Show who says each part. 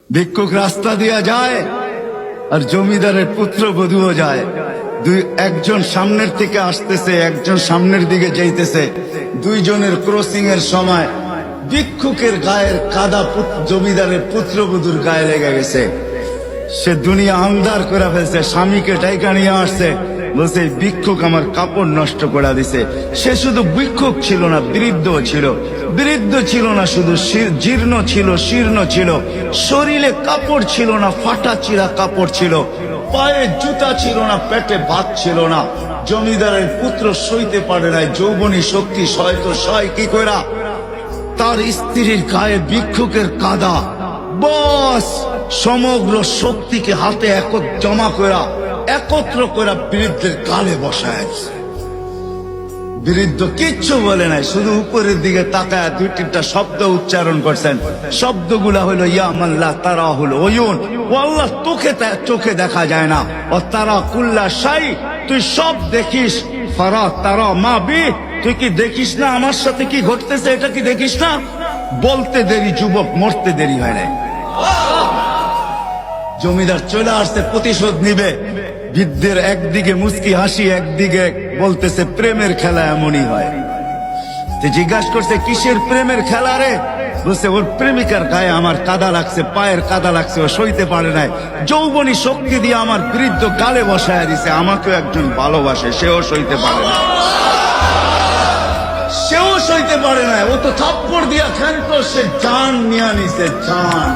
Speaker 1: ভিক্ষুক রাস্তা দিয়া যায় আর জমিদারের পুত্রবধূও যায়। একজন সামনের থেকে আসতেছে, একজন সামনের দিকে যাইতেছে। দুইজনের ক্রসিং এর সময় ভিক্ষুকের গায়ের কাদা জমিদারের পুত্রবধূর গায়ে লেগে গেছে। সে দুনিয়া আন্ধার করে ফেলছে, স্বামীকে ডাইকা নিয়ে আসছে, বলছে ভিক্ষুক আমার কাপড় নষ্ট করে দিছে। সে শুধু ভিক্ষুক ছিল না, বৃদ্ধ ছিল। বৃদ্ধ ছিল না শুধু, জীর্ণ ছিল, শীর্ণ ছিল। শরীরে কাপড় ছিল না, ফাটা চিরা কাপড় ছিল। পায়ে জুতা ছিল না, পেটে ভাত ছিল না। জমিদারের পুত্র সইতে পারে নাই, যৌবনী শক্তি সয় তো সয় কি কইরা। তার স্ত্রীর গায়ে ভিক্ষুকের কাদা, বস সমগ্র শক্তিকে হাতে জমা করা, একত্র করা বৃদ্ধের গালে বসায়। বৃদ্ধ কিচ্ছু বলে নাই, শুধু উপরের দিকে তাকায় দুই তিনটা শব্দ উচ্চারণ করছেন। শব্দগুলা হলো ইয়া মাল্লাহ তারা হলো ওয়ুন, ও আল্লাহ চোখে দেখা যায় না। ও তারা কুল্লা শাই, তুই সব দেখিস। ফারা তারা মা বি, তুই কি দেখিস না আমার সাথে কি ঘটতেছে, এটা কি দেখিস না? বলতে দেরি যুবক, মরতে দেরি হয় না। জমিদার চলে আসছে, প্রতিশোধ নিবে। বৃদ্ধের একদিকে মুস্কি হাসি, একদিকে বলতেছে প্রেমের খেলা এমনই হয়। জিজ্ঞাসা করছে কিসের প্রেমের খেলা রে? বলছে ওর প্রেমিকার গায়ে আমার কাদা লাগছে, পায়ের কাদা লাগছে, ও সইতে পারে নাই। যৌবনী শক্তি দিয়ে আমার বৃদ্ধ গালে বসায় দিছে। আমাকেও একজন ভালোবাসে, সেও সইতে পারে না, সেও সইতে পারে না। ও তো থাপ্পড় দিয়া খেলতো, সে জান নিয়ে নিছে, জান।